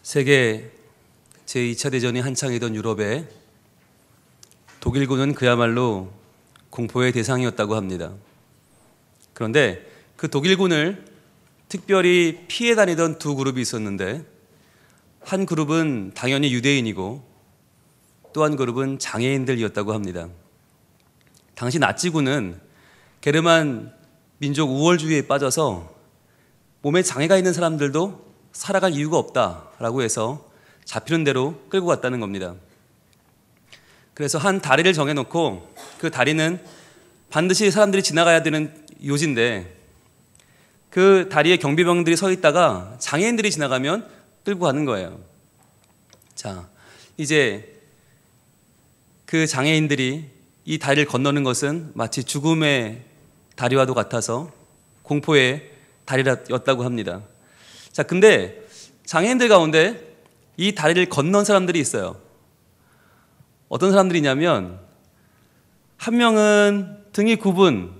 세계 제2차 대전이 한창이던 유럽에 독일군은 그야말로 공포의 대상이었다고 합니다. 그런데 그 독일군을 특별히 피해 다니던 두 그룹이 있었는데, 한 그룹은 당연히 유대인이고 또 한 그룹은 장애인들이었다고 합니다. 당시 나치군은 게르만 민족 우월주의에 빠져서 몸에 장애가 있는 사람들도 살아갈 이유가 없다라고 해서 잡히는 대로 끌고 갔다는 겁니다. 그래서 한 다리를 정해놓고 그 다리는 반드시 사람들이 지나가야 되는 요지인데, 그 다리에 경비병들이 서 있다가 장애인들이 지나가면 끌고 가는 거예요. 자, 이제 그 장애인들이 이 다리를 건너는 것은 마치 죽음의 다리와도 같아서 공포의 다리였다고 합니다. 자, 근데 장애인들 가운데 이 다리를 건넌 사람들이 있어요. 어떤 사람들이냐면, 한 명은 등이 굽은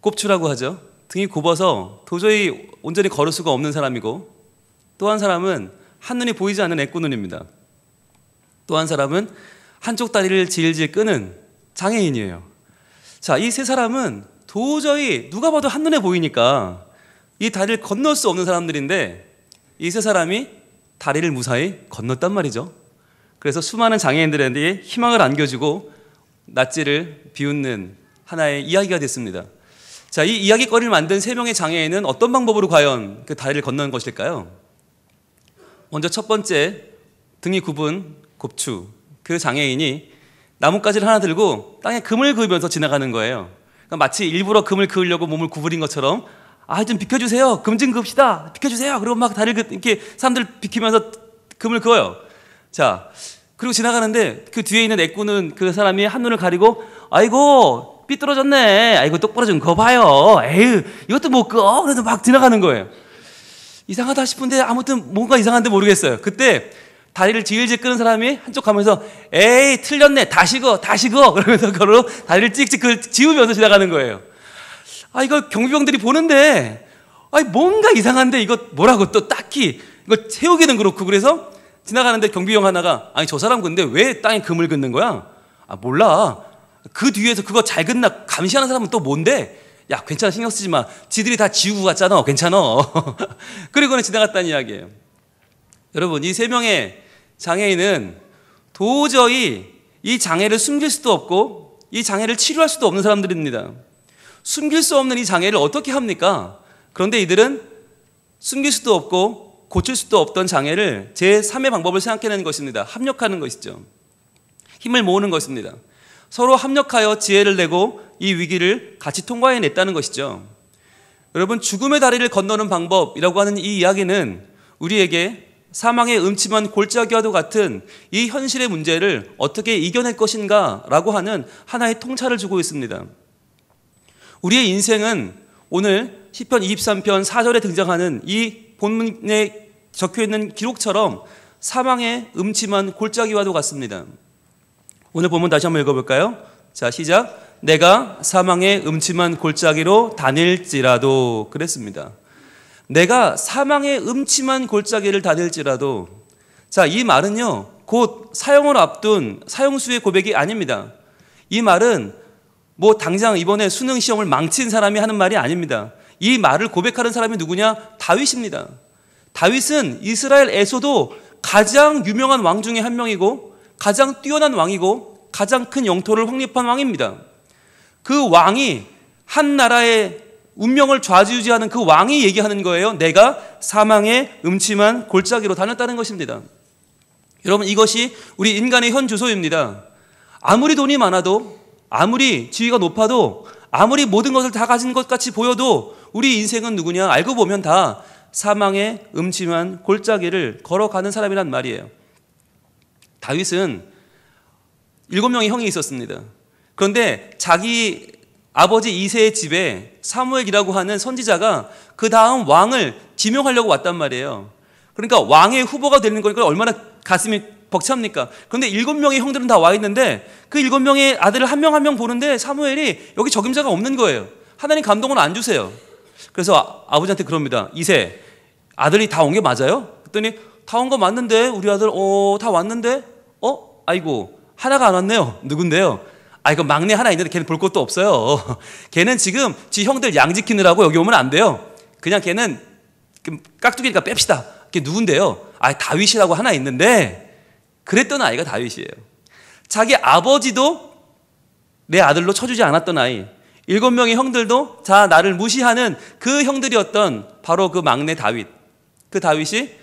꼽추라고 하죠. 등이 굽어서 도저히 온전히 걸을 수가 없는 사람이고, 또 한 사람은 한눈이 보이지 않는 애꾸눈입니다. 또 한 사람은 한쪽 다리를 질질 끄는 장애인이에요. 자, 이 세 사람은 도저히 누가 봐도 한눈에 보이니까 이 다리를 건널 수 없는 사람들인데, 이 세 사람이 다리를 무사히 건넜단 말이죠. 그래서 수많은 장애인들에게 희망을 안겨주고 낫지를 비웃는 하나의 이야기가 됐습니다. 자, 이 이야기거리를 만든 세 명의 장애인은 어떤 방법으로 과연 그 다리를 건너는 것일까요? 먼저 첫 번째, 등이 굽은 곱추, 그 장애인이 나뭇가지를 하나 들고 땅에 금을 그으면서 지나가는 거예요. 그러니까 마치 일부러 금을 그으려고 몸을 구부린 것처럼, 좀 비켜주세요, 금 좀 그읍시다, 비켜주세요. 그리고 막 다리를 이렇게 사람들 비키면서 금을 그어요. 자, 그리고 지나가는데 그 뒤에 있는 애꾸는 그 사람이 한눈을 가리고, 아이고 삐뚤어졌네, 아이고 똑바로 좀 그어봐요, 에휴 이것도 못 그어. 그래서 막 지나가는 거예요. 이상하다 싶은데 아무튼 뭔가 이상한데 모르겠어요. 그때 다리를 질질 끄는 사람이 한쪽 가면서, 에이 틀렸네, 다시 그어 그러면서 그걸로 다리를 찍찍 지우면서 지나가는 거예요. 이거 경비병들이 보는데, 뭔가 이상한데 이거 뭐라고 또 딱히 이거 세우기는 그렇고, 그래서 지나가는데 경비병 하나가, 저 사람 근데 왜 땅에 금을 긋는 거야? 몰라. 그 뒤에서 그거 잘 긋나 감시하는 사람은 또 뭔데? 야, 괜찮아, 신경 쓰지 마. 지들이 다 지우고 갔잖아. 괜찮아. 그리고는 지나갔다는 이야기예요. 여러분, 이 세 명의 장애인은 도저히 이 장애를 숨길 수도 없고 이 장애를 치료할 수도 없는 사람들입니다. 숨길 수 없는 이 장애를 어떻게 합니까? 그런데 이들은 숨길 수도 없고 고칠 수도 없던 장애를 제3의 방법을 생각해내는 것입니다. 합력하는 것이죠. 힘을 모으는 것입니다. 서로 합력하여 지혜를 내고 이 위기를 같이 통과해냈다는 것이죠. 여러분, 죽음의 다리를 건너는 방법이라고 하는 이 이야기는 우리에게 사망의 음침한 골짜기와도 같은 이 현실의 문제를 어떻게 이겨낼 것인가 라고 하는 하나의 통찰을 주고 있습니다. 우리의 인생은 오늘 시편 23편 4절에 등장하는 이 본문에 적혀있는 기록처럼 사망의 음침한 골짜기와도 같습니다. 오늘 본문 다시 한번 읽어볼까요? 자, 시작. 내가 사망의 음침한 골짜기로 다닐지라도, 그랬습니다. 내가 사망의 음침한 골짜기를 다닐지라도. 자, 이 말은요, 곧 사형을 앞둔 사형수의 고백이 아닙니다. 이 말은 당장 이번에 수능 시험을 망친 사람이 하는 말이 아닙니다. 이 말을 고백하는 사람이 누구냐? 다윗입니다. 다윗은 이스라엘에서도 가장 유명한 왕 중에 한 명이고 가장 뛰어난 왕이고 가장 큰 영토를 확립한 왕입니다. 그 왕이, 한 나라의 운명을 좌지우지하는 그 왕이 얘기하는 거예요. 내가 사망의 음침한 골짜기로 다녔다는 것입니다. 여러분, 이것이 우리 인간의 현 주소입니다. 아무리 돈이 많아도, 아무리 지위가 높아도, 아무리 모든 것을 다 가진 것 같이 보여도 우리 인생은 누구냐? 알고 보면 다 사망의 음침한 골짜기를 걸어가는 사람이란 말이에요. 다윗은 7명의 형이 있었습니다. 그런데 자기 아버지 이새의 집에 사무엘이라고 하는 선지자가 그 다음 왕을 지명하려고 왔단 말이에요. 그러니까 왕의 후보가 되는 거니까 얼마나 가슴이 벅찹니까? 그런데 7명의 형들은 다 와 있는데 그 7명의 아들을 한 명 한 명 보는데 사무엘이 여기 적임자가 없는 거예요. 하나님 감동을 안 주세요. 그래서 아버지한테 그럽니다. 이새, 아들이 다 온 게 맞아요? 그랬더니 다 온 거 맞는데 우리 아들 다 왔는데 아이고 하나가 안 왔네요. 누군데요? 이거 막내 하나 있는데 걔는 볼 것도 없어요. 걔는 지금 지 형들 양 지키느라고 여기 오면 안 돼요. 그냥 걔는 깍두기니까 뺍시다. 걔 누군데요? 다윗이라고 하나 있는데, 그랬던 아이가 다윗이에요. 자기 아버지도 내 아들로 쳐주지 않았던 아이, 7명의 형들도 나를 무시하는 그 형들이었던 바로 그 막내 다윗. 그 다윗이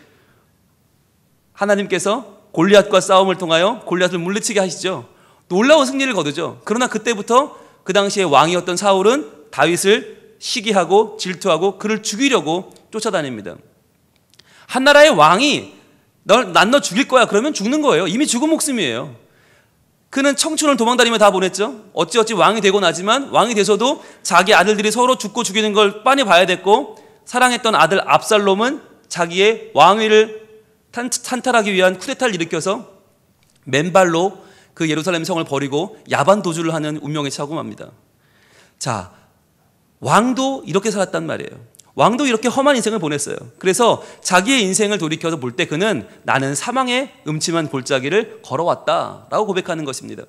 하나님께서 골리앗과 싸움을 통하여 골리앗을 물리치게 하시죠. 놀라운 승리를 거두죠. 그러나 그때부터 그 당시에 왕이었던 사울은 다윗을 시기하고 질투하고 그를 죽이려고 쫓아다닙니다. 한 나라의 왕이 난 너 죽일 거야 그러면 죽는 거예요. 이미 죽은 목숨이에요. 그는 청춘을 도망다니며 다 보냈죠. 어찌어찌 왕이 되고 나지만 왕이 돼서도 자기 아들들이 서로 죽고 죽이는 걸 빤히 봐야 됐고, 사랑했던 아들 압살롬은 자기의 왕위를 탄탈하기 위한 쿠데타를 일으켜서 맨발로 그 예루살렘 성을 버리고 야반 도주를 하는 운명에 차고 맙니다. 자, 왕도 이렇게 살았단 말이에요. 왕도 이렇게 험한 인생을 보냈어요. 그래서 자기의 인생을 돌이켜서 볼 때 그는 나는 사망의 음침한 골짜기를 걸어왔다라고 고백하는 것입니다.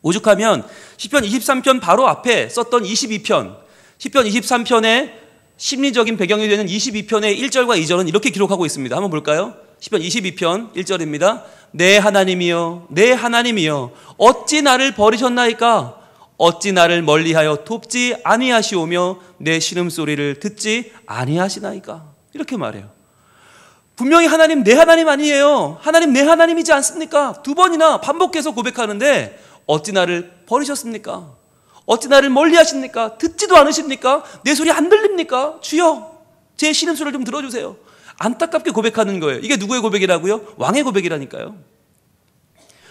오죽하면 시편 23편 바로 앞에 썼던 22편, 시편 23편의 심리적인 배경이 되는 22편의 1절과 2절은 이렇게 기록하고 있습니다. 한번 볼까요? 시편 22편 1절입니다. 내 하나님이여, 내 하나님이여, 어찌 나를 버리셨나이까? 어찌 나를 멀리하여 돕지 아니하시오며 내 신음소리를 듣지 아니하시나이까? 이렇게 말해요. 분명히 하나님 내 하나님 아니에요. 하나님 내 하나님이지 않습니까? 2번이나 반복해서 고백하는데 어찌 나를 버리셨습니까? 어찌 나를 멀리하십니까? 듣지도 않으십니까? 내 소리 안 들립니까? 주여, 제 신음소리를 좀 들어주세요. 안타깝게 고백하는 거예요. 이게 누구의 고백이라고요? 왕의 고백이라니까요.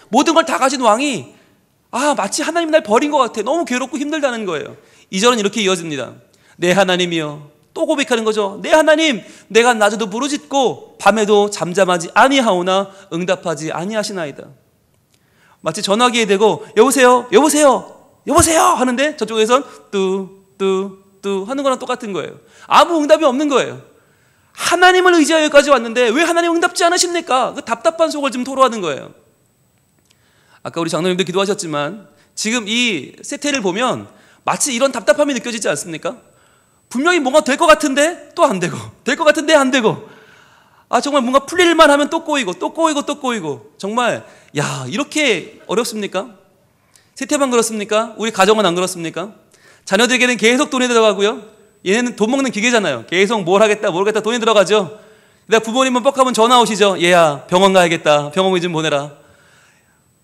모든 걸 다 가진 왕이 마치 하나님 날 버린 것 같아. 너무 괴롭고 힘들다는 거예요. 2절은 이렇게 이어집니다. 내 하나님이여, 또 고백하는 거죠. 내 하나님, 내가 낮에도 부르짖고 밤에도 잠잠하지 아니하오나 응답하지 아니하시나이다. 마치 전화기에 대고 여보세요, 여보세요, 여보세요 하는데 저쪽에선 뚜 하는 거랑 똑같은 거예요. 아무 응답이 없는 거예요. 하나님을 의지하여 여기까지 왔는데 왜 하나님 응답지 않으십니까? 그 답답한 속을 좀 토로하는 거예요. 아까 우리 장로님도 기도하셨지만 지금 이 세태를 보면 마치 이런 답답함이 느껴지지 않습니까? 분명히 뭔가 될 것 같은데 또 안 되고, 될 것 같은데 안 되고, 정말 뭔가 풀릴만 하면 또 꼬이고 또 꼬이고 또 꼬이고, 정말 이렇게 어렵습니까? 세태만 그렇습니까? 우리 가정은 안 그렇습니까? 자녀들에게는 계속 돈이 들어가고요. 얘네는 돈 먹는 기계잖아요. 계속 뭘 하겠다 돈이 들어가죠. 내가 부모님은 뻑하면 전화 오시죠. 얘야 병원 가야겠다, 병원비 좀 보내라.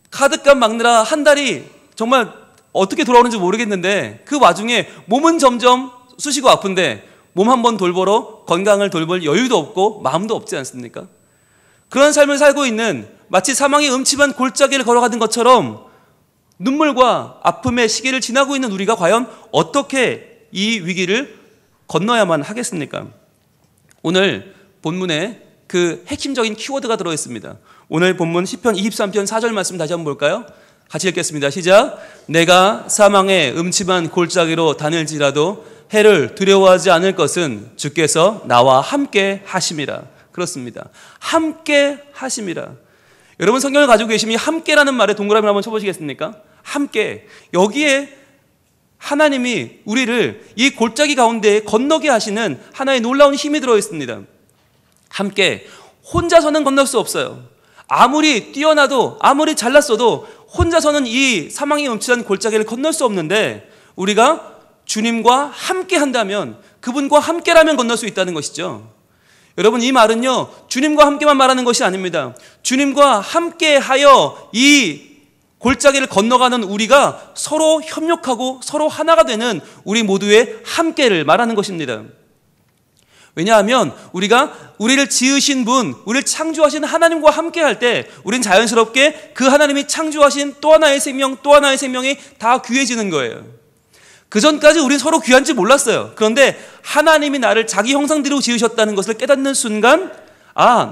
카드값 막느라 한 달이 정말 어떻게 돌아오는지 모르겠는데 그 와중에 몸은 점점 쑤시고 아픈데 몸 한번 돌보러 건강을 돌볼 여유도 없고 마음도 없지 않습니까? 그런 삶을 살고 있는, 마치 사망의 음침한 골짜기를 걸어가는 것처럼 눈물과 아픔의 시기를 지나고 있는 우리가 과연 어떻게 이 위기를 건너야만 하겠습니까? 오늘 본문에 그 핵심적인 키워드가 들어있습니다. 오늘 본문 시편 23편 4절 말씀 다시 한번 볼까요? 같이 읽겠습니다. 시작. 내가 사망의 음침한 골짜기로 다닐지라도 해를 두려워하지 않을 것은 주께서 나와 함께 하심이라. 그렇습니다. 함께 하심이라. 여러분 성경을 가지고 계시면 함께라는 말에 동그라미를 한번 쳐보시겠습니까? 함께. 여기에 하나님이 우리를 이 골짜기 가운데 건너게 하시는 하나의 놀라운 힘이 들어있습니다. 함께. 혼자서는 건널 수 없어요. 아무리 뛰어나도 아무리 잘났어도 혼자서는 이 사망의 음침한 골짜기를 건널 수 없는데 우리가 주님과 함께 한다면, 그분과 함께라면 건널 수 있다는 것이죠. 여러분 이 말은요 주님과 함께만 말하는 것이 아닙니다. 주님과 함께하여 이 골짜기를 건너가는 우리가 서로 협력하고 서로 하나가 되는 우리 모두의 함께를 말하는 것입니다. 왜냐하면 우리를 지으신 분, 우리를 창조하신 하나님과 함께 할 때 우린 자연스럽게 그 하나님이 창조하신 또 하나의 생명, 또 하나의 생명이 다 귀해지는 거예요. 그 전까지 우린 서로 귀한지 몰랐어요. 그런데 하나님이 나를 자기 형상대로 지으셨다는 것을 깨닫는 순간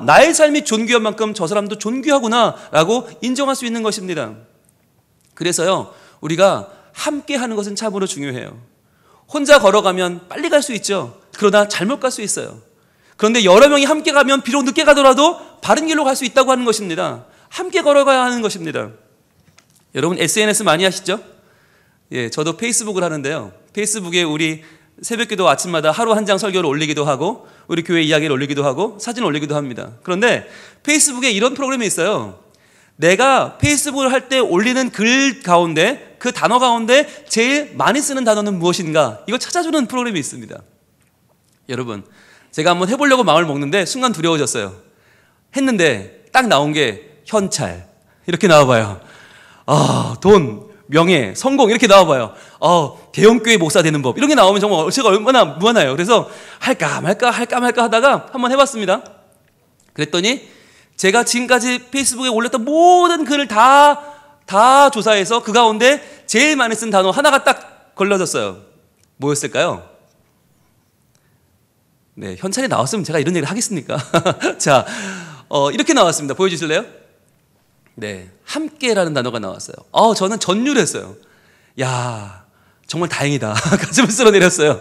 나의 삶이 존귀한 만큼 저 사람도 존귀하구나 라고 인정할 수 있는 것입니다. 그래서요 우리가 함께 하는 것은 참으로 중요해요. 혼자 걸어가면 빨리 갈 수 있죠. 그러나 잘못 갈 수 있어요. 그런데 여러 명이 함께 가면 비록 늦게 가더라도 바른 길로 갈 수 있다고 하는 것입니다. 함께 걸어가야 하는 것입니다. 여러분 SNS 많이 하시죠? 예, 저도 페이스북을 하는데요. 페이스북에 우리 새벽기도 아침마다 하루 한 장 설교를 올리기도 하고 우리 교회 이야기를 올리기도 하고 사진을 올리기도 합니다. 그런데 페이스북에 이런 프로그램이 있어요. 내가 페이스북을 할 때 올리는 글 가운데 그 단어 가운데 제일 많이 쓰는 단어는 무엇인가? 이거 찾아주는 프로그램이 있습니다. 여러분 제가 한번 해보려고 마음을 먹는데 순간 두려워졌어요. 했는데 딱 나온 게 현찰 이렇게 나와봐요. 돈, 명예, 성공 이렇게 나와봐요. 대형교회 목사 되는 법 이런 게 나오면 정말 제가 얼마나 무한해요. 그래서 할까 말까 하다가 한번 해봤습니다. 그랬더니 제가 지금까지 페이스북에 올렸던 모든 글을 다 조사해서 그 가운데 제일 많이 쓴 단어 하나가 딱 걸려졌어요. 뭐였을까요? 네, 현찰이 나왔으면 제가 이런 얘기를 하겠습니까? 자, 이렇게 나왔습니다. 보여주실래요? 네, 함께라는 단어가 나왔어요. 저는 전율했어요. 야, 정말 다행이다. 가슴을 쓸어내렸어요.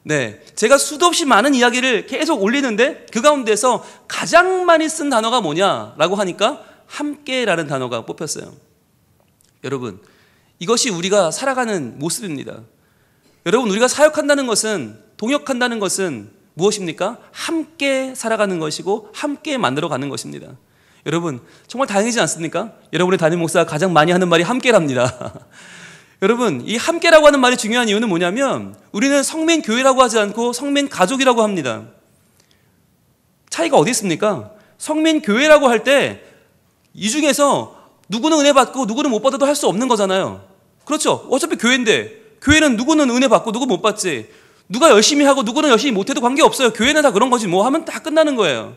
네, 제가 수도 없이 많은 이야기를 계속 올리는데 그 가운데서 가장 많이 쓴 단어가 뭐냐라고 하니까 함께라는 단어가 뽑혔어요. 여러분, 이것이 우리가 살아가는 모습입니다. 여러분, 우리가 사역한다는 것은, 동역한다는 것은 무엇입니까? 함께 살아가는 것이고 함께 만들어가는 것입니다. 여러분, 정말 다행이지 않습니까? 여러분의 담임 목사가 가장 많이 하는 말이 함께랍니다. 여러분, 이 함께라고 하는 말이 중요한 이유는 뭐냐면 우리는 성민교회라고 하지 않고 성민가족이라고 합니다. 차이가 어디 있습니까? 성민교회라고 할 때 이 중에서 누구는 은혜 받고 누구는 못 받아도 할 수 없는 거잖아요. 그렇죠? 어차피 교회인데 교회는 누구는 은혜 받고 누구 못 받지. 누가 열심히 하고 누구는 열심히 못해도 관계없어요. 교회는 다 그런 거지 뭐 하면 다 끝나는 거예요.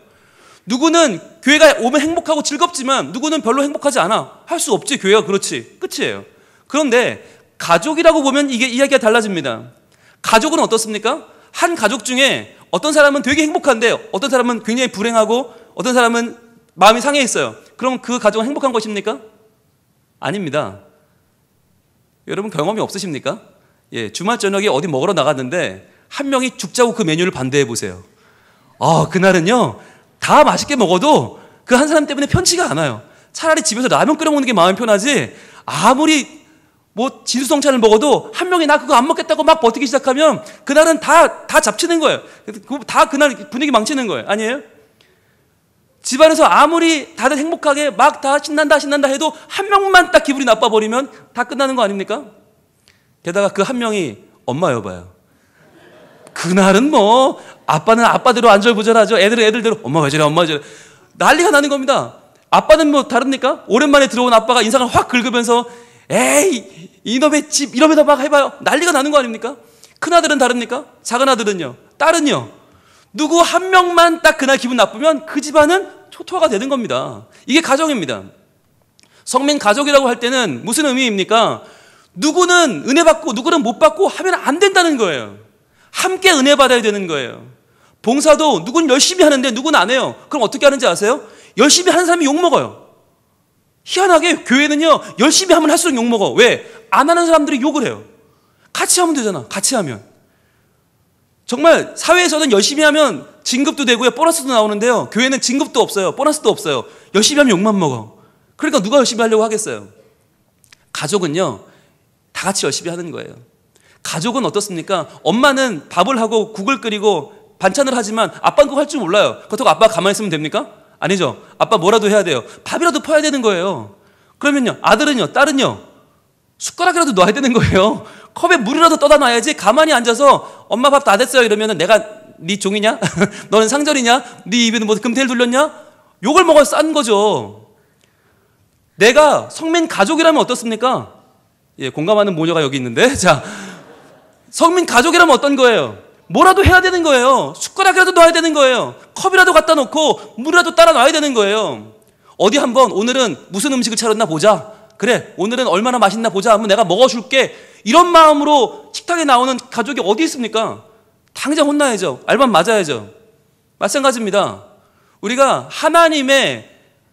누구는 교회가 오면 행복하고 즐겁지만 누구는 별로 행복하지 않아. 할 수 없지. 교회가 그렇지. 끝이에요. 그런데 가족이라고 보면 이게 이야기가 달라집니다. 가족은 어떻습니까? 한 가족 중에 어떤 사람은 되게 행복한데 어떤 사람은 굉장히 불행하고 어떤 사람은 마음이 상해 있어요. 그럼 그 가족은 행복한 것입니까? 아닙니다. 여러분 경험이 없으십니까? 예, 주말 저녁에 어디 먹으러 나갔는데 한 명이 죽자고 그 메뉴를 반대해 보세요. 그날은요 다 맛있게 먹어도 그 한 사람 때문에 편치가 않아요. 차라리 집에서 라면 끓여 먹는 게 마음이 편하지 아무리 뭐 진수성찬을 먹어도 한 명이 나 그거 안 먹겠다고 막 버티기 시작하면 그날은 다 잡치는 거예요. 다 그날 분위기 망치는 거예요. 아니에요? 집안에서 아무리 다들 행복하게 막 다 신난다 해도 한 명만 딱 기분이 나빠버리면 다 끝나는 거 아닙니까? 게다가 그 한 명이 엄마 여봐요. 그날은 뭐 아빠는 아빠대로 안절부절하죠. 애들은 애들대로 엄마 왜 저래 엄마 왜 저래 난리가 나는 겁니다. 아빠는 뭐 다릅니까? 오랜만에 들어온 아빠가 인상을 확 긁으면서 에이 이놈의 집 이러면서 막 해봐요. 난리가 나는 거 아닙니까? 큰아들은 다릅니까? 작은아들은요? 딸은요? 누구 한 명만 딱 그날 기분 나쁘면 그 집안은 초토화가 되는 겁니다. 이게 가정입니다. 성민 가족이라고 할 때는 무슨 의미입니까? 누구는 은혜 받고 누구는 못 받고 하면 안 된다는 거예요. 함께 은혜 받아야 되는 거예요. 봉사도 누구는 열심히 하는데 누구는 안 해요. 그럼 어떻게 하는지 아세요? 열심히 하는 사람이 욕먹어요. 희한하게 교회는요 열심히 하면 할수록 욕먹어. 왜? 안 하는 사람들이 욕을 해요. 같이 하면 되잖아. 같이 하면. 정말 사회에서는 열심히 하면 진급도 되고요 보너스도 나오는데요 교회는 진급도 없어요 보너스도 없어요. 열심히 하면 욕만 먹어. 그러니까 누가 열심히 하려고 하겠어요. 가족은요 다 같이 열심히 하는 거예요. 가족은 어떻습니까? 엄마는 밥을 하고 국을 끓이고 반찬을 하지만 아빠는 그거 할 줄 몰라요. 그렇다고 아빠가 가만히 있으면 됩니까? 아니죠. 아빠 뭐라도 해야 돼요. 밥이라도 퍼야 되는 거예요. 그러면요 아들은요 딸은요 숟가락이라도 넣어야 되는 거예요. 컵에 물이라도 떠다 놔야지. 가만히 앉아서 엄마 밥 다 됐어요 이러면은 내가 네 종이냐? 너는 상절이냐? 네 입에는 뭐 금태를 둘렸냐? 욕을 먹어서 싼 거죠. 내가 성민 가족이라면 어떻습니까? 예, 공감하는 모녀가 여기 있는데 자 성민 가족이라면 어떤 거예요? 뭐라도 해야 되는 거예요. 숟가락이라도 넣어야 되는 거예요. 컵이라도 갖다 놓고 물이라도 따라 놔야 되는 거예요. 어디 한번 오늘은 무슨 음식을 차렸나 보자. 그래 오늘은 얼마나 맛있나 보자 하면 내가 먹어줄게. 이런 마음으로 식탁에 나오는 가족이 어디 있습니까? 당장 혼나야죠. 알바 맞아야죠. 마찬가지입니다. 우리가 하나님의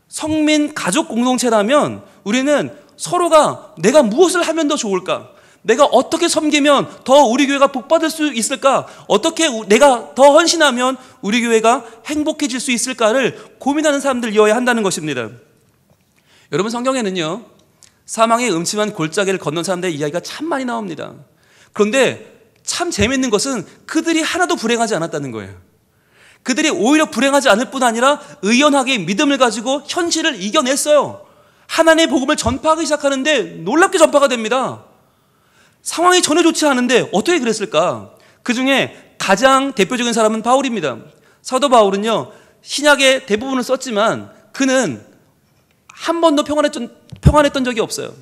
성민 가족 공동체라면 우리는 서로가 내가 무엇을 하면 더 좋을까? 내가 어떻게 섬기면 더 우리 교회가 복받을 수 있을까? 어떻게 내가 더 헌신하면 우리 교회가 행복해질 수 있을까를 고민하는 사람들이어야 한다는 것입니다. 여러분, 성경에는요, 사망의 음침한 골짜기를 건넌 사람들의 이야기가 참 많이 나옵니다. 그런데 참 재밌는 것은 그들이 하나도 불행하지 않았다는 거예요. 그들이 오히려 불행하지 않을 뿐 아니라 의연하게 믿음을 가지고 현실을 이겨냈어요. 하나님의 복음을 전파하기 시작하는데 놀랍게 전파가 됩니다. 상황이 전혀 좋지 않은데 어떻게 그랬을까? 그 중에 가장 대표적인 사람은 바울입니다. 사도 바울은요, 신약의 대부분을 썼지만 그는 한 번도 평안했던 적이 없어요.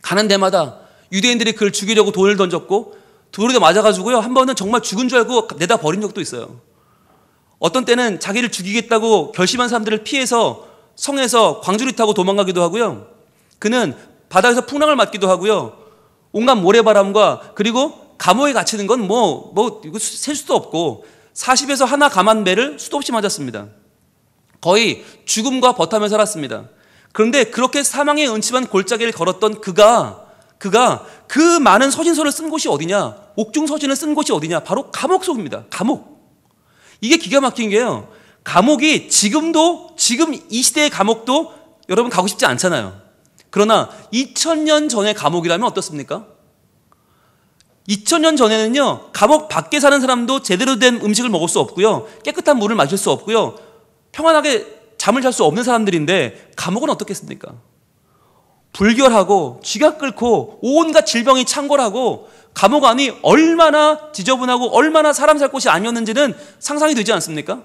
가는 데마다 유대인들이 그를 죽이려고 돌을 던졌고, 돌에 맞아가지고요, 한 번은 정말 죽은 줄 알고 내다 버린 적도 있어요. 어떤 때는 자기를 죽이겠다고 결심한 사람들을 피해서 성에서 광주리 타고 도망가기도 하고요. 그는 바다에서 풍랑을 맞기도 하고요. 온갖 모래바람과, 그리고 감옥에 갇히는 건 이거 셀 수도 없고 40에서 하나 감한 매를 수도 없이 맞았습니다. 거의 죽음과 버타며 살았습니다. 그런데 그렇게 사망의 음침한 골짜기를 걸었던 그가 그 많은 서신서를 쓴 곳이 어디냐? 옥중 서신을 쓴 곳이 어디냐? 바로 감옥 속입니다. 감옥. 이게 기가 막힌 게요, 감옥이 지금 이 시대의 감옥도 여러분 가고 싶지 않잖아요. 그러나 2000년 전의 감옥이라면 어떻습니까? 2000년 전에는요, 감옥 밖에 사는 사람도 제대로 된 음식을 먹을 수 없고요, 깨끗한 물을 마실 수 없고요, 평안하게 잠을 잘 수 없는 사람들인데, 감옥은 어떻겠습니까? 불결하고 쥐가 끓고 온갖 질병이 창궐하고 감옥 안이 얼마나 지저분하고 얼마나 사람 살 곳이 아니었는지는 상상이 되지 않습니까?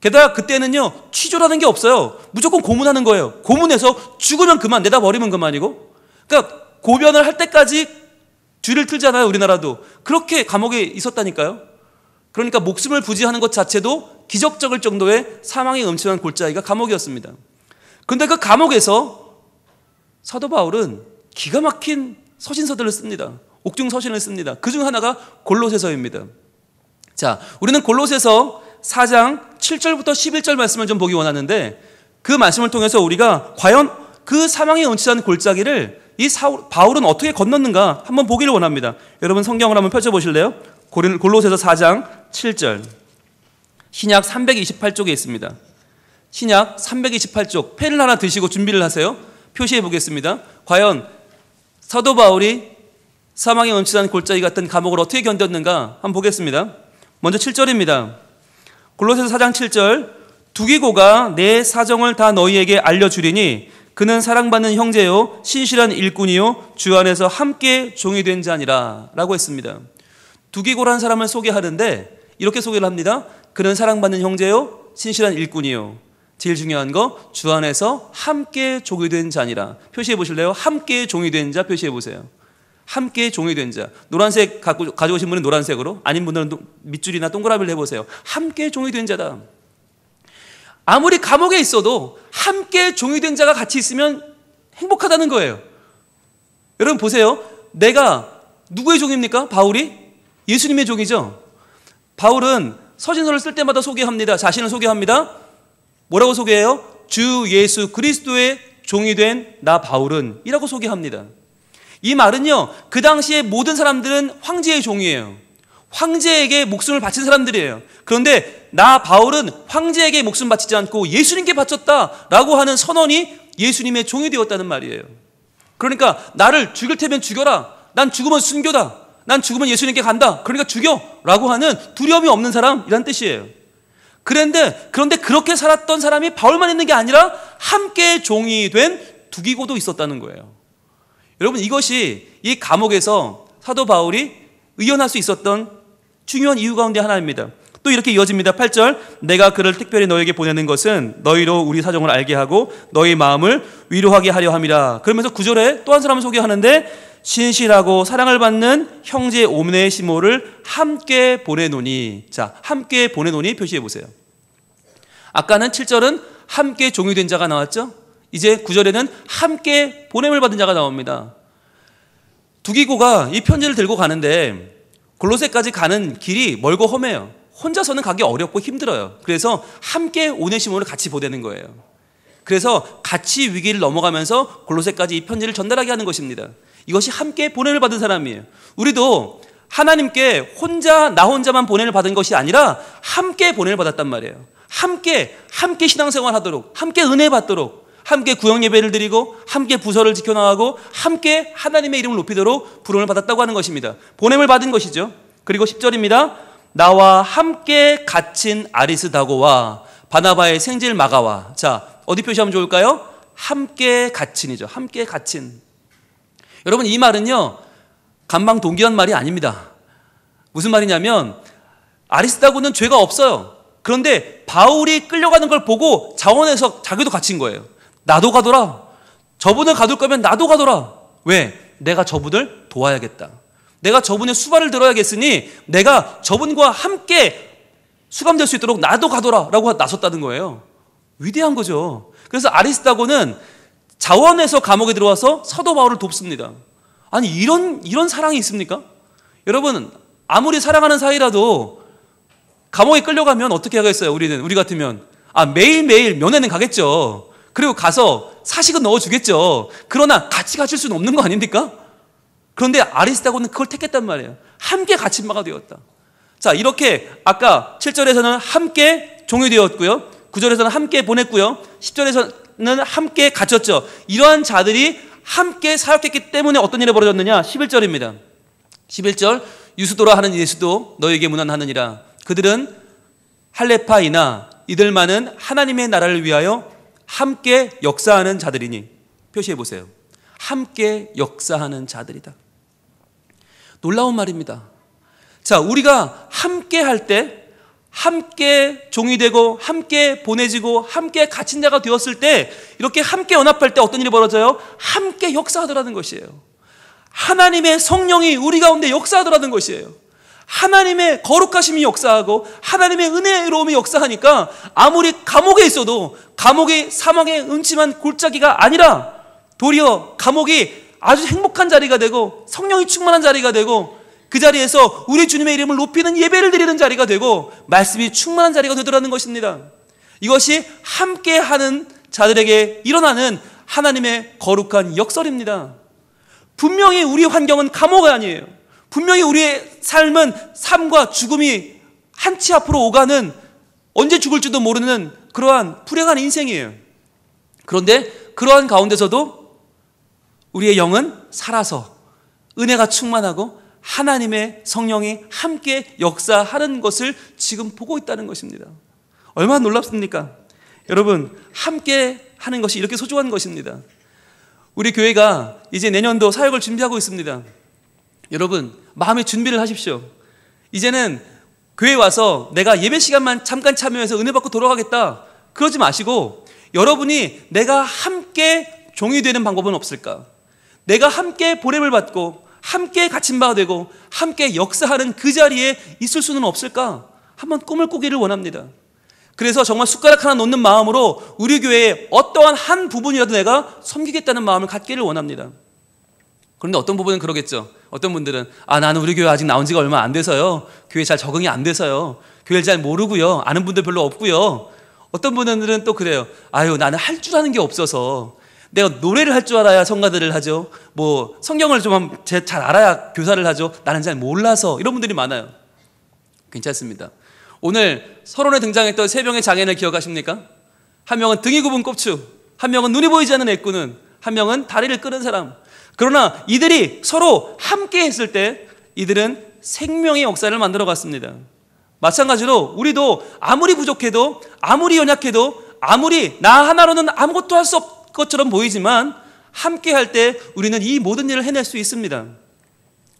게다가 그때는요, 취조라는 게 없어요. 무조건 고문하는 거예요. 고문해서 죽으면 그만, 내다 버리면 그만이고. 그러니까 고변을 할 때까지 뒤를 틀잖아요, 우리나라도. 그렇게 감옥에 있었다니까요. 그러니까 목숨을 부지하는 것 자체도 기적적일 정도의 사망의 음침한 골짜기가 감옥이었습니다. 그런데 그 감옥에서 사도 바울은 기가 막힌 서신서들을 씁니다. 옥중 서신을 씁니다. 그 중 하나가 골로새서입니다. 자, 우리는 골로새서 4장 7절부터 11절 말씀을 좀 보기 원하는데, 그 말씀을 통해서 우리가 과연 그 사망의 음침한 골짜기를 바울은 어떻게 건넜는가 한번 보기를 원합니다. 여러분, 성경을 한번 펼쳐보실래요? 골로새서 4장 7절. 신약 328쪽에 있습니다. 신약 328쪽. 펜을 하나 드시고 준비를 하세요. 표시해 보겠습니다. 과연 사도 바울이 사망의 음침한 골짜기 같은 감옥을 어떻게 견뎠는가 한번 보겠습니다. 먼저 7절입니다. 골로새서 4장 7절. 두기고가 내 사정을 다 너희에게 알려주리니 그는 사랑받는 형제요 신실한 일꾼이요 주 안에서 함께 종이 된 자니라 라고 했습니다. 두기고라는 사람을 소개하는데 이렇게 소개를 합니다. 그는 사랑받는 형제요 신실한 일꾼이요, 제일 중요한 거, 주 안에서 함께 종이 된 자니라. 표시해 보실래요? 함께 종이 된 자 표시해 보세요. 함께 종이 된 자. 노란색 가져오신 분은 노란색으로, 아닌 분들은 밑줄이나 동그라미를 해보세요. 함께 종이 된 자다. 아무리 감옥에 있어도 함께 종이 된 자가 같이 있으면 행복하다는 거예요. 여러분 보세요. 내가 누구의 종입니까? 바울이? 예수님의 종이죠. 바울은 서신서를 쓸 때마다 소개합니다. 자신을 소개합니다. 뭐라고 소개해요? 주 예수 그리스도의 종이 된 나 바울은 이라고 소개합니다. 이 말은요, 그 당시에 모든 사람들은 황제의 종이에요. 황제에게 목숨을 바친 사람들이에요. 그런데 나 바울은 황제에게 목숨 바치지 않고 예수님께 바쳤다라고 하는 선언이 예수님의 종이 되었다는 말이에요. 그러니까 나를 죽일 테면 죽여라. 난 죽으면 순교다. 난 죽으면 예수님께 간다. 그러니까 죽여라고 하는 두려움이 없는 사람이란 뜻이에요. 그런데 그렇게 살았던 사람이 바울만 있는 게 아니라 함께 종이 된 두기고도 있었다는 거예요. 여러분, 이것이 이 감옥에서 사도 바울이 의연할 수 있었던 중요한 이유 가운데 하나입니다. 또 이렇게 이어집니다. 8절. 내가 그를 특별히 너에게 보내는 것은 너희로 우리 사정을 알게 하고 너희 마음을 위로하게 하려 함이라. 그러면서 9절에 또 한 사람을 소개하는데 신실하고 사랑을 받는 형제 오네시모를 함께 보내노니. 자, 함께 보내노니 표시해 보세요. 아까는 7절은 함께 종이 된 자가 나왔죠. 이제 9절에는 함께 보냄을 받은 자가 나옵니다. 두기고가 이 편지를 들고 가는데 골로새까지 가는 길이 멀고 험해요. 혼자서는 가기 어렵고 힘들어요. 그래서 함께 오네시모를 같이 보내는 거예요. 그래서 같이 위기를 넘어가면서 골로새까지 이 편지를 전달하게 하는 것입니다. 이것이 함께 보냄을 받은 사람이에요. 우리도 하나님께 나 혼자만 보냄을 받은 것이 아니라 함께 보냄을 받았단 말이에요. 함께 신앙생활 하도록, 함께 은혜 받도록, 함께 구역 예배를 드리고, 함께 부서를 지켜나가고, 함께 하나님의 이름을 높이도록 부름을 받았다고 하는 것입니다. 보냄을 받은 것이죠. 그리고 10절입니다. 나와 함께 갇힌 아리스다고와 바나바의 생질 마가와. 자, 어디 표시하면 좋을까요? 함께 갇힌이죠. 함께 갇힌. 여러분, 이 말은요, 감방 동기한 말이 아닙니다. 무슨 말이냐면, 아리스다고는 죄가 없어요. 그런데 바울이 끌려가는 걸 보고 자원해서 자기도 갇힌 거예요. 나도 가더라. 저분을 가둘 거면 나도 가더라. 왜? 내가 저분을 도와야겠다. 내가 저분의 수발을 들어야겠으니 내가 저분과 함께 수감될 수 있도록 나도 가더라 라고 나섰다는 거예요. 위대한 거죠. 그래서 아리스다고는 자원해서 감옥에 들어와서 사도 바울을 돕습니다. 아니, 이런 사랑이 있습니까? 여러분, 아무리 사랑하는 사이라도 감옥에 끌려가면 어떻게 하겠어요? 우리 같으면 매일매일 면회는 가겠죠. 그리고 가서 사식은 넣어주겠죠. 그러나 같이 갇힐 수는 없는 거 아닙니까? 그런데 아리스다고는 그걸 택했단 말이에요. 함께 갇힌 바가 되었다. 자, 이렇게 아까 7절에서는 함께 종유되었고요, 9절에서는 함께 보냈고요, 10절에서는 함께 갇혔죠. 이러한 자들이 함께 사역했기 때문에 어떤 일이 벌어졌느냐? 11절입니다. 11절, 유수도라 하는 예수도 너에게 문안하느니라. 그들은 할레파이나 이들만은 하나님의 나라를 위하여 함께 역사하는 자들이니. 표시해 보세요. 함께 역사하는 자들이다. 놀라운 말입니다. 자, 우리가 함께 할 때, 함께 종이 되고, 함께 보내지고, 함께 갇힌 자가 되었을 때, 이렇게 함께 연합할 때 어떤 일이 벌어져요? 함께 역사하더라는 것이에요. 하나님의 성령이 우리 가운데 역사하더라는 것이에요. 하나님의 거룩하심이 역사하고 하나님의 은혜로움이 역사하니까 아무리 감옥에 있어도 감옥이 사망의 음침한 골짜기가 아니라 도리어 감옥이 아주 행복한 자리가 되고 성령이 충만한 자리가 되고 그 자리에서 우리 주님의 이름을 높이는 예배를 드리는 자리가 되고 말씀이 충만한 자리가 되더라는 것입니다. 이것이 함께하는 자들에게 일어나는 하나님의 거룩한 역설입니다. 분명히 우리 환경은 감옥이 아니에요. 분명히 우리의 삶과 죽음이 한 치 앞으로 오가는, 언제 죽을지도 모르는 그러한 불행한 인생이에요. 그런데 그러한 가운데서도 우리의 영은 살아서 은혜가 충만하고 하나님의 성령이 함께 역사하는 것을 지금 보고 있다는 것입니다. 얼마나 놀랍습니까? 여러분, 함께 하는 것이 이렇게 소중한 것입니다. 우리 교회가 이제 내년도 사역을 준비하고 있습니다. 여러분, 마음의 준비를 하십시오. 이제는 교회에 와서 내가 예배 시간만 잠깐 참여해서 은혜 받고 돌아가겠다, 그러지 마시고 여러분이 내가 함께 종이 되는 방법은 없을까? 내가 함께 보냄을 받고 함께 갇힌 바가 되고 함께 역사하는 그 자리에 있을 수는 없을까? 한번 꿈을 꾸기를 원합니다. 그래서 정말 숟가락 하나 놓는 마음으로 우리 교회의 어떠한 한 부분이라도 내가 섬기겠다는 마음을 갖기를 원합니다. 그런데 어떤 부분은 그러겠죠. 어떤 분들은 나는 우리 교회 아직 나온 지가 얼마 안 돼서요, 교회 잘 적응이 안 돼서요, 교회를 잘 모르고요, 아는 분들 별로 없고요. 어떤 분들은 또 그래요. 나는 할 줄 아는 게 없어서, 내가 노래를 할 줄 알아야 성가들을 하죠, 뭐 성경을 좀 잘 알아야 교사를 하죠, 나는 잘 몰라서. 이런 분들이 많아요. 괜찮습니다. 오늘 서론에 등장했던 세 명의 장인을 기억하십니까? 한 명은 등이 굽은 꼽추, 한 명은 눈이 보이지 않는 애꾸는, 한 명은 다리를 끄는 사람. 그러나 이들이 서로 함께 했을 때 이들은 생명의 역사를 만들어 갔습니다. 마찬가지로 우리도 아무리 부족해도, 아무리 연약해도, 아무리 나 하나로는 아무것도 할 수 없을 것처럼 보이지만 함께 할 때 우리는 이 모든 일을 해낼 수 있습니다.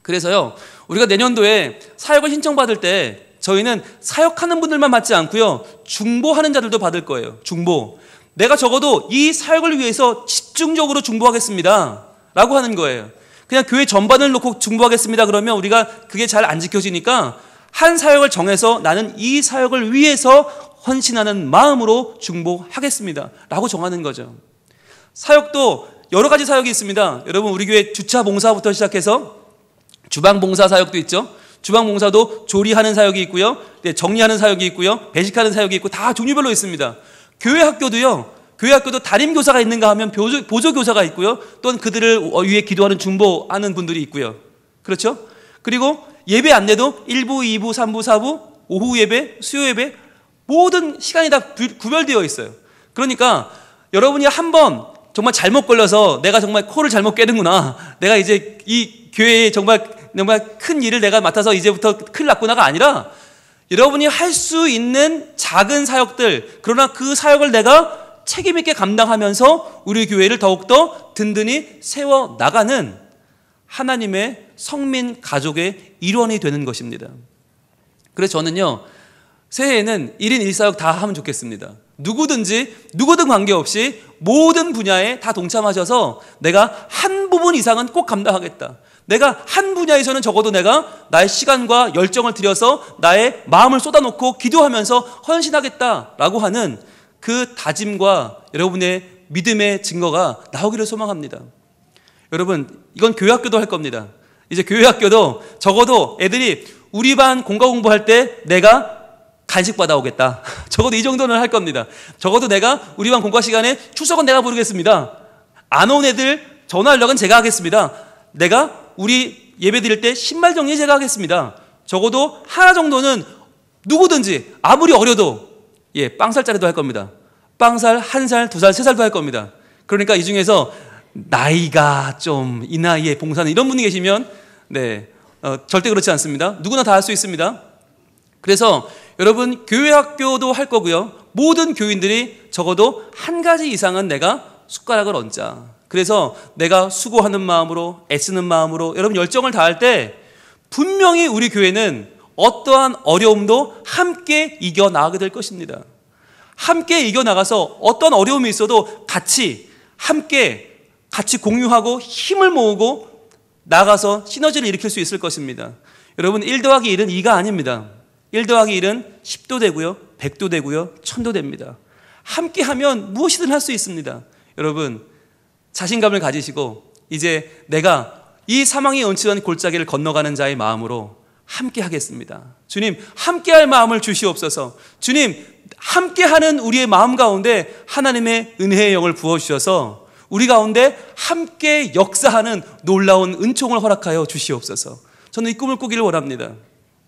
그래서요, 우리가 내년도에 사역을 신청받을 때 저희는 사역하는 분들만 받지 않고요, 중보하는 자들도 받을 거예요. 중보. 내가 적어도 이 사역을 위해서 집중적으로 중보하겠습니다 라고 하는 거예요. 그냥 교회 전반을 놓고 중보하겠습니다 그러면 우리가 그게 잘 안 지켜지니까 한 사역을 정해서 나는 이 사역을 위해서 헌신하는 마음으로 중보하겠습니다 라고 정하는 거죠. 사역도 여러 가지 사역이 있습니다. 여러분, 우리 교회 주차 봉사부터 시작해서 주방 봉사 사역도 있죠. 주방 봉사도 조리하는 사역이 있고요, 정리하는 사역이 있고요, 배식하는 사역이 있고, 다 종류별로 있습니다. 교회 학교도요, 교회 학교도 담임교사가 있는가 하면 보조교사가 있고요. 또는 그들을 위해 기도하는 중보하는 분들이 있고요. 그렇죠? 그리고 예배 안내도 1부, 2부, 3부, 4부, 오후 예배, 수요 예배 모든 시간이 다 구별되어 있어요. 그러니까 여러분이 한번 정말 잘못 걸려서 내가 정말 코를 잘못 꿰는구나, 내가 이제 이 교회에 정말 큰 일을 내가 맡아서 이제부터 큰일 났구나가 아니라 여러분이 할 수 있는 작은 사역들, 그러나 그 사역을 내가 책임 있게 감당하면서 우리 교회를 더욱더 든든히 세워나가는 하나님의 성민 가족의 일원이 되는 것입니다. 그래서 저는요, 새해에는 1인 1사역 다 하면 좋겠습니다. 누구든 관계없이 모든 분야에 다 동참하셔서 내가 한 부분 이상은 꼭 감당하겠다, 내가 한 분야에서는 적어도 내가 나의 시간과 열정을 들여서 나의 마음을 쏟아놓고 기도하면서 헌신하겠다라고 하는 그 다짐과 여러분의 믿음의 증거가 나오기를 소망합니다. 여러분, 이건 교회학교도 할 겁니다. 이제 교회학교도 적어도 애들이 우리 반 공과 공부할 때 내가 간식 받아오겠다, 적어도 이 정도는 할 겁니다. 적어도 내가 우리 반 공과 시간에 출석은 내가 부르겠습니다. 안 온 애들 전화 연락은 제가 하겠습니다. 내가 우리 예배 드릴 때 신발 정리 제가 하겠습니다. 적어도 하나 정도는 누구든지 아무리 어려도 빵살짜리도 할 겁니다. 빵살 1살, 2살, 3살도 할 겁니다. 그러니까 이 중에서 나이가 좀 이 나이에 봉사는 이런 분이 계시면 절대 그렇지 않습니다. 누구나 다 할 수 있습니다. 그래서 여러분, 교회 학교도 할 거고요, 모든 교인들이 적어도 한 가지 이상은 내가 숟가락을 얹자. 그래서 내가 수고하는 마음으로, 애쓰는 마음으로 여러분 열정을 다할 때 분명히 우리 교회는 어떠한 어려움도 함께 이겨나가게 될 것입니다. 함께 이겨나가서 어떤 어려움이 있어도 함께 공유하고 힘을 모으고 나가서 시너지를 일으킬 수 있을 것입니다. 여러분, 1 더하기 1은 2가 아닙니다. 1 더하기 1은 10도 되고요, 100도 되고요, 1000도 됩니다. 함께 하면 무엇이든 할 수 있습니다. 여러분, 자신감을 가지시고 이제 내가 이 사망이 얹히던 골짜기를 건너가는 자의 마음으로 함께 하겠습니다. 주님, 함께할 마음을 주시옵소서. 주님, 함께하는 우리의 마음 가운데 하나님의 은혜의 영을 부어주셔서 우리 가운데 함께 역사하는 놀라운 은총을 허락하여 주시옵소서. 저는 이 꿈을 꾸기를 원합니다.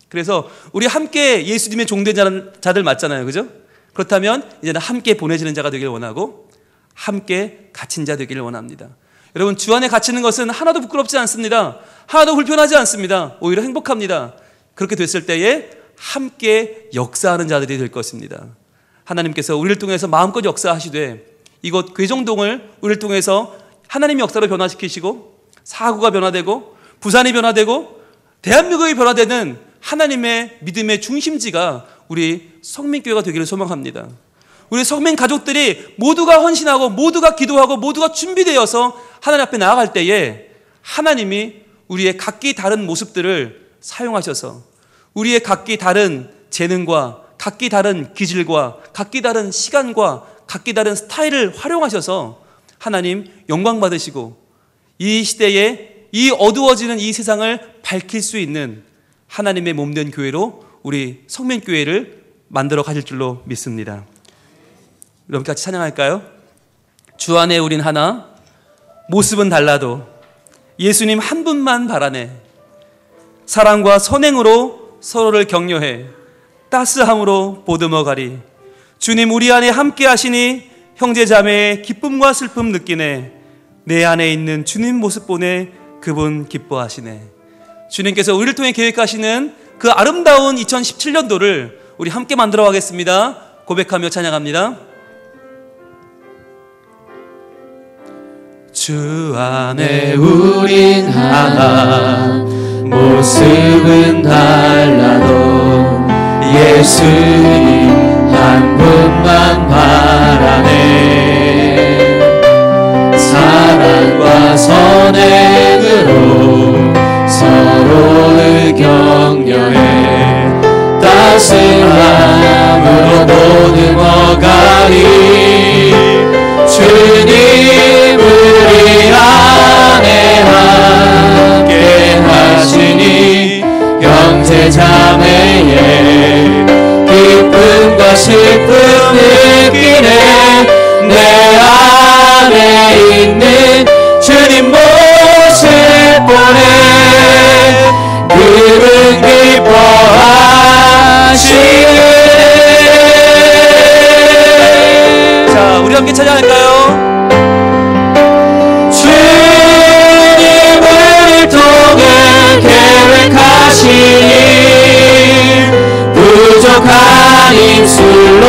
그래서 우리 함께 예수님의 종된 자들 맞잖아요, 그죠? 그렇다면 이제는 함께 보내지는 자가 되길 원하고 함께 갇힌 자 되기를 원합니다. 여러분, 주 안에 갇히는 것은 하나도 부끄럽지 않습니다. 하나도 불편하지 않습니다. 오히려 행복합니다. 그렇게 됐을 때에 함께 역사하는 자들이 될 것입니다. 하나님께서 우리를 통해서 마음껏 역사하시되 이곳 괴정동을 우리를 통해서 하나님의 역사로 변화시키시고 사구가 변화되고 부산이 변화되고 대한민국이 변화되는 하나님의 믿음의 중심지가 우리 성민교회가 되기를 소망합니다. 우리 성민 가족들이 모두가 헌신하고 모두가 기도하고 모두가 준비되어서 하나님 앞에 나아갈 때에 하나님이 우리의 각기 다른 모습들을 사용하셔서 우리의 각기 다른 재능과 각기 다른 기질과 각기 다른 시간과 각기 다른 스타일을 활용하셔서 하나님 영광 받으시고 이 시대에 이 어두워지는 이 세상을 밝힐 수 있는 하나님의 몸된 교회로 우리 성민교회를 만들어 가실 줄로 믿습니다. 여러분 같이 찬양할까요? 주 안에 우린 하나, 모습은 달라도 예수님 한 분만 바라네. 사랑과 선행으로 서로를 격려해 따스함으로 보듬어 가리. 주님 우리 안에 함께 하시니 형제자매의 기쁨과 슬픔 느끼네. 내 안에 있는 주님 모습 보내 그분 기뻐하시네. 주님께서 우리를 통해 계획하시는 그 아름다운 2017년도를 우리 함께 만들어 가겠습니다. 고백하며 찬양합니다. 주 안에 우린 하나, 모습은 달라도 예수님 한 분만 바라네. 사랑과 선행으로 서로를 격려해 따스함으로 보듬어 가리. 주님 우리 안에 함께 하시니 형제자매의 기쁨과 슬픔 느끼네. 내 안에 있는 주님 모습 보네. 그분 기뻐하시네. 자, 우리 함께 찬양할까요? 주님을 통해 계획하신 부족한 입술로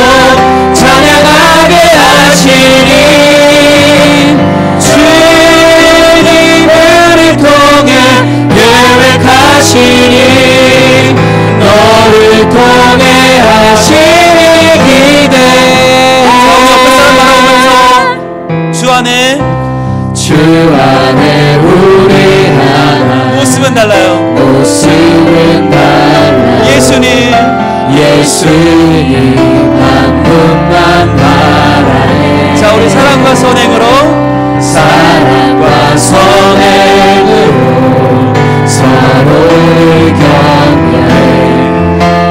찬양하게 하시니 주님을 통해 계획하시니 너를 통해 하시니 기대해. 주 안에 우리 하나 모습은 달라요. 모습은 달라. 예수님 한 분만 바라네. 자, 우리 사랑과 선행으로 서로를 격려해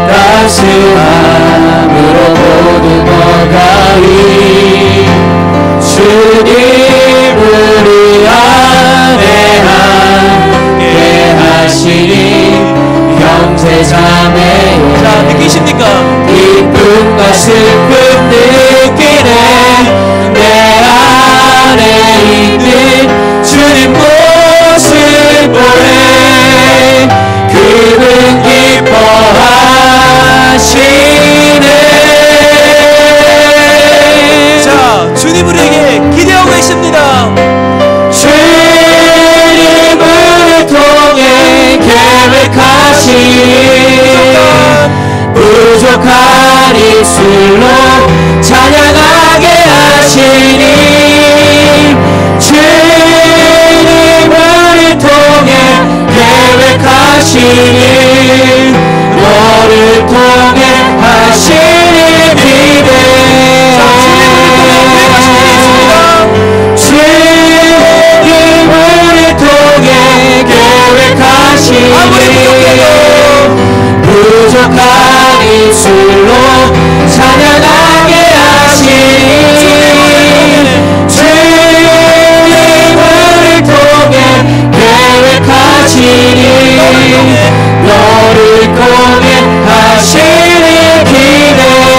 따스함으로 모든 너가이 주님 우리 안에 함께 하시니 형제자매요. 자, 느끼십니까? 기쁨과 슬픔 느끼네. 내 안에 있는 주님 모습 보네. 그분 기뻐하시네. 자, 주님 우리에게 기대하고 계십니다. 주님을 통해 계획하신 부족한 입술로 찬양하게 하시니 주님을 통해 계획하시니 너를 통해 하시니 기대. 주님을 통해 계획하시니 부족한 입술로 찬양하게 하시니 주님을 통해 계획하시니 너를 통해 하시니 기대해.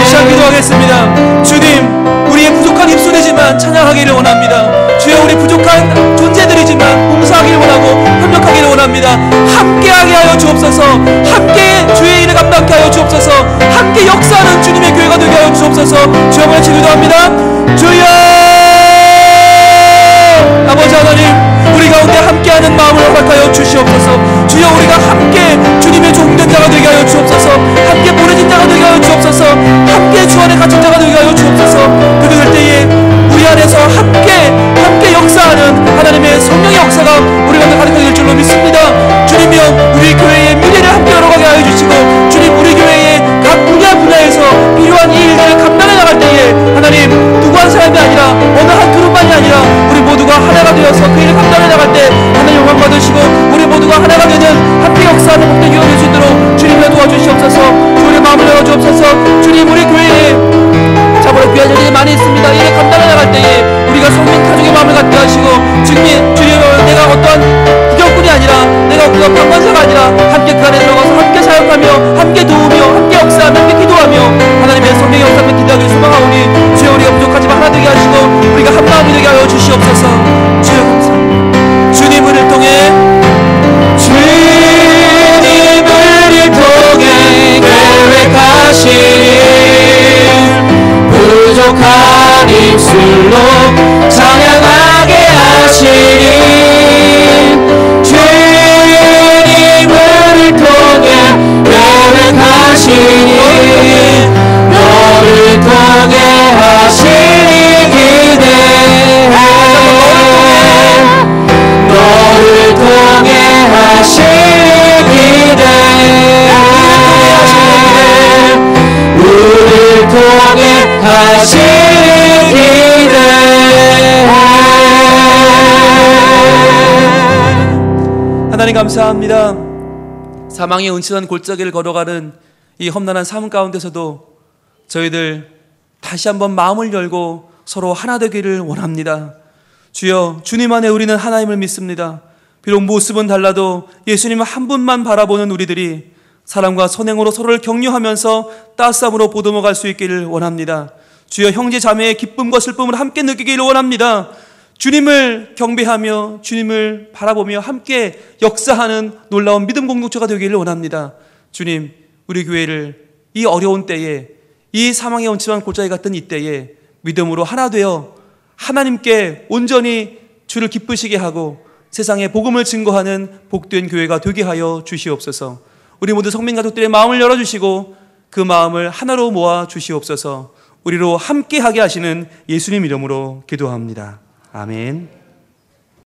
시작 기도하겠습니다. 주님, 우리의 부족한 입술이지만 찬양하기를 원합니다. 주여, 우리 부족한 존재들이지만 봉사하기를 원하고 협력하기를 원합니다. 함께하게 하여 주옵소서. 함께 주의 일을 감당케 하여 주옵소서. 함께 역사하는 주님의 교회가 되게 하여 주옵소서. 주여, 같이 기도합니다. 주여, 아버지 하나님, 우리 가운데 함께하는 마음을 허락하여 주시옵소서. 주여, 우리가 함께 주님의 종된 자가 되게 하여 주옵소서. 함께 보내진 자가 되게 하여 주옵소서. 함께 주 안에 갇힌 자가 되게 하여 주옵소서. 그럴 때에 우리 안에서 함께 역사하는 하나님의 성령의 역사가 우리 가운데 가득하게 될 줄로 믿습니다. 주님이여, 우리 교회의 미래를 함께 열어가게 하여 주시고, 주님, 우리 교회의 각 분야에서 필요한 이 일들을 감당해 나갈 때에 하나님, 누구 한 사람이 아니라 어느 한 그룹만이 아니라 우리 모두가 하나가 되어서 그 일을 감당해 나갈 때 하나님 영광 받으시고, 우리 모두가 하나가 되는 함께 역사하는 복된 교회가 될 수 있도록 주님을 도와주시옵소서. 주님의 마음을 열어주옵소서. 주님, 우리 교회에 참으로 귀한 일이 많이 있습니다. 이를 감당해 나갈 때에 우리가 성민 가족의 마음을 갖게 하시고, 주님, 내가 어떠한 구경꾼이 아니라, 내가 어떠한 방관사가 아니라 함께 그 안에 들어가서 함께 사역하며 함께 도우며 함께 역사하며 함께 기도하며 하나님의 성령의 역사를 기대하기를 소망하오니 주여, 우리가 부족하지만 하나 되게 하시고 우리가 한 마음이 되게 하여 주시옵소서. 주여, 감사합니다. 주님을 통해 계획하신 부족한 입술로 찬양하게 하시니 주님을 통해 계획하시니 너를 통해 하시니 기대해. 너를 통해 하시니 기대해. 우리를 통해 하시니 기대해. 하나님 감사합니다. 사망의 은칠한 골짜기를 걸어가는 이 험난한 삶 가운데서도 저희들 다 다시 한번 마음을 열고 서로 하나 되기를 원합니다. 주여, 주님 안에 우리는 하나님을 믿습니다. 비록 모습은 달라도 예수님 한 분만 바라보는 우리들이 사랑과 선행으로 서로를 격려하면서 따스함으로 보듬어 갈 수 있기를 원합니다. 주여, 형제 자매의 기쁨과 슬픔을 함께 느끼기를 원합니다. 주님을 경배하며 주님을 바라보며 함께 역사하는 놀라운 믿음 공동체가 되기를 원합니다. 주님, 우리 교회를 이 어려운 때에, 이 사망의 엄침한 골짜기 같은 이 때에 믿음으로 하나 되어 하나님께 온전히 주를 기쁘시게 하고 세상에 복음을 증거하는 복된 교회가 되게 하여 주시옵소서. 우리 모두 성민 가족들의 마음을 열어주시고 그 마음을 하나로 모아 주시옵소서. 우리로 함께하게 하시는 예수님 이름으로 기도합니다. 아멘.